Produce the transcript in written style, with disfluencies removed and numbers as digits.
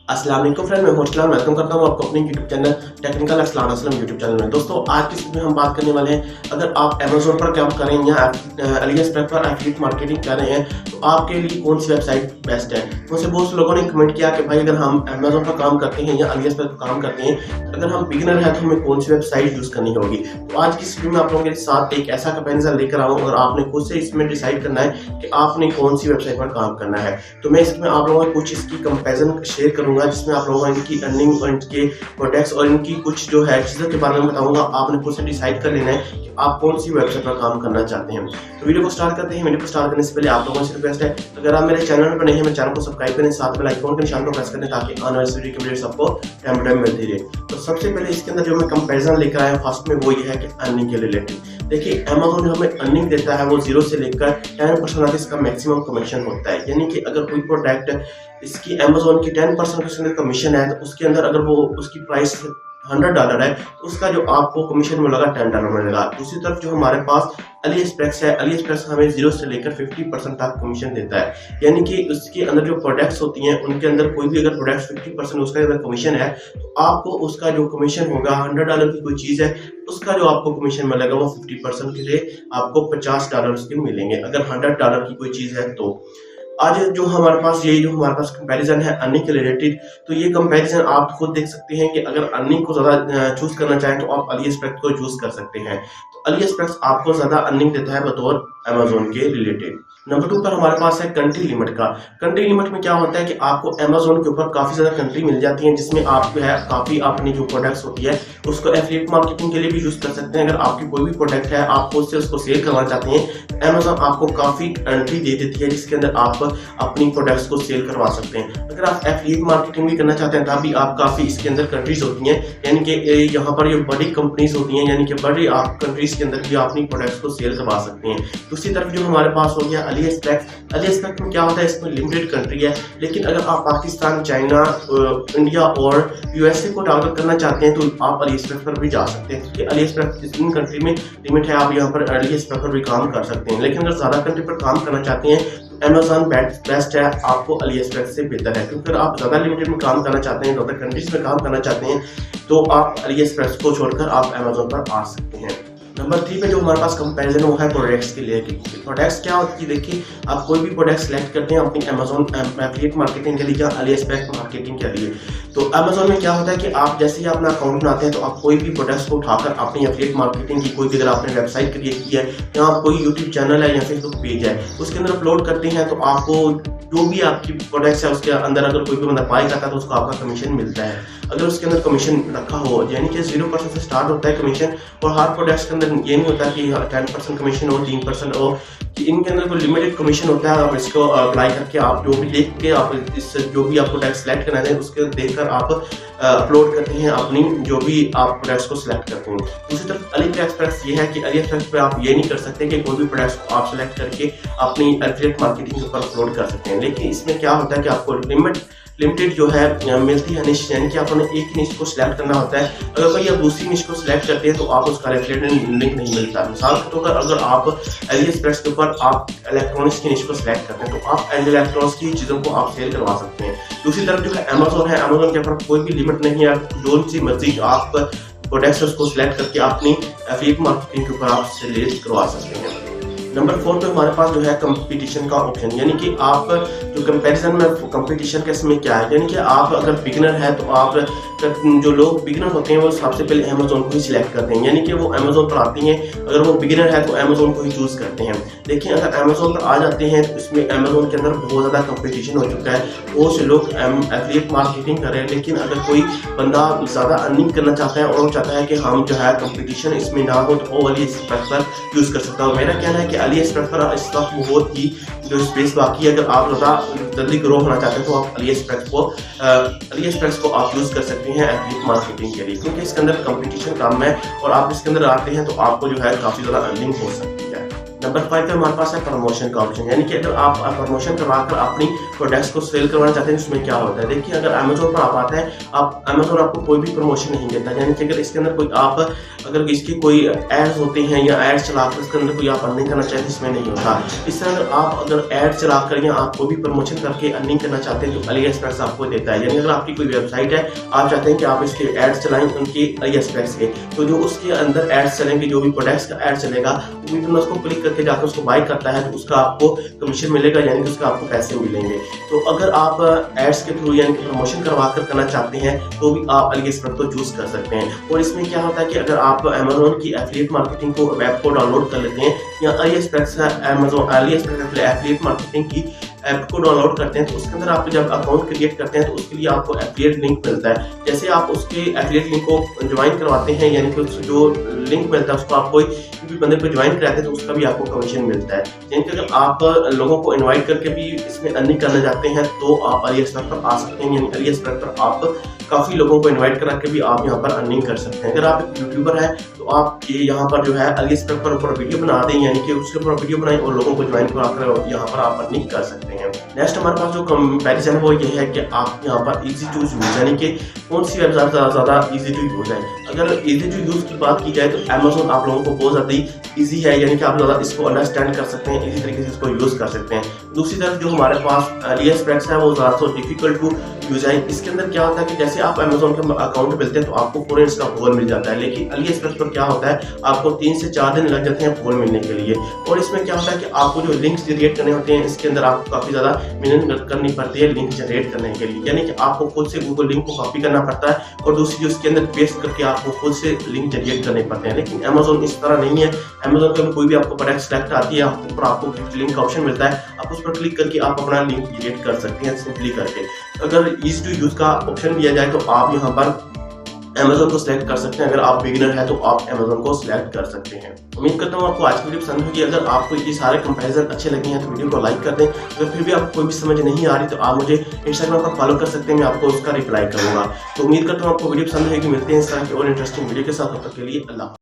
अस्सलाम वालेकुम फ्रेंड, मैं अस्लाम वेलकम करता हूं आपको अपने YouTube channel technical Aslam YouTube channel में। दोस्तों आज की वीडियो में हम बात करने वाले हैं, अगर आप अमेजोन पर काम कर रहे हैं या aliexpress पर एफिलिएट मार्केटिंग कर रहे हैं तो आपके लिए कौन सी वेबसाइट बेस्ट है। मुझसे बहुत से लोगों ने कमेंट किया कि भाई अगर हम अमेजोन पर काम करते हैं या aliexpress पर काम करते हैं, अगर हम बिगिनर है तो हमें कौन सी वेबसाइट यूज करनी होगी। तो आज की वीडियो में आप लोगों के साथ एक ऐसा कंपैरिजन लेकर आऊँ और आपने खुद से इसमें डिसाइड करना है कि आपने कौन सी वेबसाइट पर काम करना है। तो मैं इसमें आप लोगों को कुछ इसकी कंपैरिजन शेयर करूंगा, जिसमें आप लोगों की अर्निंग और इनके प्रोडक्ट्स और इनकी कुछ जो है चीज़ों के बारे में बताऊंगा। आपने खुद से डिसाइड कर लेना है कि आप कौन सी वेबसाइट पर काम करना चाहते हैं। तो वीडियो को स्टार्ट करते हैं। वीडियो को स्टार्ट करने से पहले आप लोगों से रिक्वेस्ट है, अगर आप मेरे चैनल पर नए हैं, मेरे चैनल को सब्सक्राइब करें, साथ में आइकॉन के निशान को प्रेस करें ताकि आने वाली वीडियो की वीडियो आपको टाइम टू टाइम मिलती रहे। तो सबसे पहले इसके अंदर जो मैं कंपैरिजन लेकर आया फर्स्ट में वो ये है कि अर्निंग के रिलेटेड। देखिए अमेजोन जो हमें अर्निंग देता है वो 0 से लेकर 10% तक इसका मैक्सिमम कमीशन होता है। यानी कि अगर कोई प्रोडक्ट इसकी अमेजोन की 10% के अंदर कमीशन है तो उसके अंदर अगर वो उसकी प्राइस $100 है तो उसका जो आपको कमीशन मिलेगा $10 मिलेगा। दूसरी तरफ जो हमारे पास aliexpress है, aliexpress हमें 0 से लेकर 50% तक कमीशन देता है। यानी कि उसके अंदर जो प्रोडक्ट्स होती हैं उनके अंदर कोई भी अगर प्रोडक्ट्स 50% उसका अगर कमीशन है तो आपको उसका जो कमीशन होगा $100 की कोई चीज़ है उसका जो आपको कमीशन मिलेगा वो 50% के लिए आपको $50 के मिलेंगे अगर $100 की कोई चीज़ है। तो आज जो हमारे पास कंपैरिजन है अर्निंग के रिलेटेड, तो ये कंपैरिजन आप खुद देख सकते हैं कि अगर अर्निंग को ज़्यादा चूज करना चाहें तो आप aliexpress को चूज कर सकते हैं। तो aliexpress आपको ज़्यादा अर्निंग देता है बतौर अमेजोन के रिलेटेड। नंबर 2 पर हमारे पास है कंट्री लिमिट का। कंट्री लिमिट में क्या होता है कि आपको अमेजोन के ऊपर काफ़ी ज़्यादा कंट्री मिल जाती हैं जिसमें आप जो है काफ़ी अपनी जो प्रोडक्ट्स होती है उसको एफिलिएट मार्केटिंग के लिए भी यूज़ कर सकते हैं। अगर आपकी कोई भी प्रोडक्ट है आप उससे उसको सेल करना चाहते हैं, अमेजोन आपको काफ़ी कंट्री दे देती है जिसके अंदर आप अपनी प्रोडक्ट्स को सेल करवा सकते हैं। अगर आप एफिलिएट मार्केटिंग भी करना चाहते हैं तभी आप काफ़ी इसके अंदर कंट्रीज होती हैं, यानी कि यहाँ पर ये बड़ी कंपनीज होती हैं, यानी कि बड़ी आप कंट्रीज के अंदर भी अपनी प्रोडक्ट्स को सेल करवा सकते हैं। दूसरी तरफ जो हमारे पास हो गया aliexpress में क्या होता है, इसमें लिमिटेड कंट्री है, लेकिन अगर आप पाकिस्तान, चाइना, इंडिया और यूएसए को टारगेट करना चाहते हैं तो आप aliexpress पर भी जा सकते हैं, क्योंकि aliexpress इन कंट्री में लिमिट है, आप यहाँ पर aliexpress पर भी काम कर सकते हैं। लेकिन अगर ज़्यादा कंट्री पर काम करना चाहते हैं अमेजोन बेस्ट है, आपको aliexpress से बेहतर है, क्योंकि अगर आप ज़्यादा लिमिटेड में काम करना चाहते हैं, ज़्यादा कंट्रीज में काम करना चाहते हैं तो आप aliexpress को छोड़कर आप अमेजोन पर आ सकते हैं। नंबर 3 पे जो हमारे पास कंपैरिजन वो है प्रोडक्ट्स के लिए। प्रोडक्ट्स क्या होती है, देखिए आप कोई भी प्रोडक्ट सेलेक्ट करते हैं अपनी अमेजोन एफिलिएट मार्केटिंग के लिए या aliexpress मार्केटिंग के लिए, तो अमेजोन में क्या होता है कि आप जैसे ही अपना अकाउंट बनाते हैं तो आप कोई भी प्रोडक्ट्स को उठाकर अपनी एफिलिएट मार्केटिंग की कोई भी, अगर आपने वेबसाइट क्रिएट की है या कोई यूट्यूब चैनल है या फेसबुक पेज है उसके अंदर अपलोड करते हैं, तो आपको जो भी आपकी प्रोडक्ट्स है उसके अंदर अगर कोई भी बंदा बाय करता है तो उसको आपका कमीशन मिलता है। अगर उसके अंदर कमीशन रखा हो, यानी कि 0% से स्टार्ट होता है कमीशन, और हर प्रोडक्ट्स के अंदर ये नहीं होता कि 10% कमीशन हो, 3% हो, कि इनके अंदर कोई लिमिटेड कमीशन होता है। आप इसको अप्लाई करके आप जो भी देख के आप इस जो भी आप प्रोडक्ट सेलेक्ट करना है उसके देखकर आप अपलोड करते हैं अपनी जो भी आप प्रोडक्ट्स को सिलेक्ट करते हैं। दूसरी तरफ aliexpress ये है कि aliexpress पे आप ये नहीं कर सकते कि कोई भी प्रोडक्ट्स को आप सेलेक्ट करके अपनी एफिलिएट मार्केटिंग के ऊपर अपलोड कर सकते हैं। लेकिन इसमें क्या होता है कि आपको लिमिटेड जो है मिलती है निश, यानी कि आपने एक निश को सिलेक्ट करना होता है। अगर कोई आप दूसरी निश को सिलेक्ट करते हैं तो आप उसका एफिलिएट लिंक नहीं मिलता। मिसाल के तौर पर अगर आप aliexpress के ऊपर आप इलेक्ट्रॉनिक्स की निश को सिलेक्ट करते हैं तो आप इलेक्ट्रॉनिक्स की चीज़ों को आप सेल करवा सकते हैं। दूसरी तरफ जो है अमेजोन के ऊपर कोई भी लिमिट नहीं है, जो सी मर्जी आप प्रोडक्ट्स उसको सिलेक्ट करके अपनी एफिलिएट मार्केटिंग के ऊपर आप सेल करवा सकते हैं। नंबर 4 पे हमारे पास जो है कंपटीशन का ऑप्शन, यानी कि आप जो कंपैरिजन में कंपटीशन के इसमें क्या है, यानी कि आप अगर बिगिनर है तो आप जो लोग बिगिनर होते हैं वो सबसे पहले अमेजोन को ही सिलेक्ट करते हैं, यानी कि वो अमेजोन पर आती हैं। अगर वो बिगिनर है तो अमेजोन को ही चूज़ करते हैं। लेकिन अगर अमेजोन पर आ जाते हैं तो इसमें अमेजोन के अंदर बहुत ज़्यादा कंपटीशन हो चुका है, बहुत से लोग एफिलिएट मार्केटिंग कर रहे हैं। लेकिन अगर कोई बंदा ज़्यादा अर्निंग करना चाहता है और वो चाहता है कि हम जो है कंपटीशन इसमें ना हो तो वो aliexpress पर यूज़ कर सकता हूँ। मेरा कहना है कि aliexpress पर इस वक्त बहुत ही जो स्पेस बाकी है, अगर आप ज़्यादा जल्दी ग्रो होना चाहते हैं तो आप aliexpress को आप यूज़ कर सकते हैं एफिलिएट मार्केटिंग के लिए, क्योंकि इसके अंदर कंपटीशन कम है और आप इसके अंदर आते हैं तो आपको जो है काफ़ी ज़्यादा अर्निंग हो सकती है। नंबर 5 पे हमारे पास है प्रमोशन का ऑप्शन, यानी कि अगर आप प्रमोशन करवाकर अपनी प्रोडक्ट्स को सेल करवाना चाहते हैं उसमें क्या होता है। देखिए, अगर अमेजोन पर आप आते हैं, आप अमेजोन आपको कोई भी प्रमोशन नहीं देता, यानी कि अगर इसके अंदर कोई आप अगर इसकी कोई एड्स होते हैं या एड्स चलाकर इसके अंदर कोई आप अर्निंग करना चाहते हैं, इसमें नहीं होता। इस तरह आप अगर एड चलाकर या आप कोई भी प्रमोशन करके अर्निंग करना चाहते हैं तो अलीएक्सप्रेस आपको देता है। यानी अगर आपकी कोई वेबसाइट है, आप चाहते हैं कि आप इसके एड्स चलाएं उनकी अलीएक्सप्रेस के, तो जो उसके अंदर एड्स चलेंगे, जो भी प्रोडक्ट्स का एड चलेगा, वो उसको क्लिक करके जाकर उसको बाय करता है तो उसका आपको कमीशन मिलेगा, यानी कि उसका आपको पैसे मिलेंगे। तो अगर आप एड्स के थ्रू यानी कि प्रमोशन करवा कर करना चाहते हैं तो भी आप अलीएक्सप्रेस को चूज कर सकते हैं। और इसमें क्या होता है कि अगर आप अमेजोन की एफिलिएट मार्केटिंग को ऐप को डाउनलोड कर लेते हैं या अलीएक्सप्रेस एफिलिएट मार्केटिंग की ऐप को डाउनलोड करते हैं तो उसके अंदर आप जब अकाउंट क्रिएट करते हैं तो उसके लिए आपको एफिलिएट लिंक मिलता है। जैसे आप उसके एफिलिएट लिंक को ज्वाइन करवाते हैं, यानी कि जो लिंक मिलता है उसको आप कोई भी बंदे को ज्वाइन कराते हैं तो उसका भी आपको कमीशन मिलता है। यानी कि अगर आप लोगों को इनवाइट करके भी इसमें अर्निंग करना चाहते हैं तो आप अलीएक्सप्रेस पर आ सकते हैं, यानी अलीएक्सप्रेस पर आप काफी लोगों को इनवाइट करा के भी आप यहाँ पर अर्निंग कर सकते हैं। अगर आप एक यूट्यूबर हैं तो आप ये यहाँ पर जो है अलीएक्सप्रेस पर ऊपर वीडियो बना दें, यानी कि उसके ऊपर वीडियो बनाएं और लोगों को ज्वाइन कराकर यहाँ पर आप अर्निंग कर सकते हैं। नेक्स्ट हमारे पास जो कंपैरिजन है वो ये है कि आप यहाँ पर इजी टू यूज, यानी कि कौन सी वेबसाइट ज़्यादा इजी टू यूज है। अगर इजी टू यूज की बात की जाए तो अमेजोन आप लोगों को बहुत ज़्यादा ही इजी है, यानी कि आप ज़्यादा इसको अंडरस्टैंड कर सकते हैं, इजी तरीके से इसको यूज कर सकते हैं। दूसरी तरफ जो हमारे पास अलीएक्सप्रेस है वो ज़्यादा डिफिकल्ट टू यूज है। इसके अंदर क्या होता है कि जैसे आप अमेजोन के अकाउंट मिलते हैं तो आपको पूरे इसका फोन मिल जाता है, लेकिन अलीएक्सप्रेस पर क्या होता है आपको 3 से 4 दिन लग जाते हैं फोन मिलने के लिए। और इसमें क्या होता है कि आपको जो लिंक्स जनरेट करने होते हैं इसके अंदर आपको काफ़ी ज़्यादा मेहनत करनी पड़ती है लिंक जनरेट करने के लिए, यानी कि आपको खुद से गूगल लिंक को कॉपी करना पड़ता है और दूसरी जो उसके अंदर पेस्ट करके आपको खुद से लिंक जनरेट करने पड़ते हैं। लेकिन अमेजोन इस तरह नहीं है। अमेजोन पे कोई भी आपको प्रोडक्ट सेलेक्ट आती है, आपको लिंक का ऑप्शन मिलता है, आप उस पर क्लिक करके आप अपना लिंक जनरेट कर सकते हैं सिंपली करके। अगर ईजी टू यूज का ऑप्शन दिया जाए तो आप यहाँ पर अमेजोन को सिलेक्ट कर सकते हैं। अगर आप बिगिनर हैं तो आप अमेजोन को सिलेक्ट कर सकते हैं। उम्मीद करता हूँ आपको आज की वीडियो पसंद होगी। अगर आपको ये सारे कंपैरिजन अच्छे लगे हैं तो वीडियो को लाइक कर दें। अगर फिर भी आपको कोई भी समझ नहीं आ रही तो आप मुझे इंस्टाग्राम पर फॉलो कर सकते हैं, मैं आपको उसका रिप्लाई करूंगा। तो उम्मीद करता हूँ आपको वीडियो पसंद होगी। मिलते हैं इस तरह की और इंटरेस्टिंग वीडियो के साथ, तब तक के लिए अल्लाह।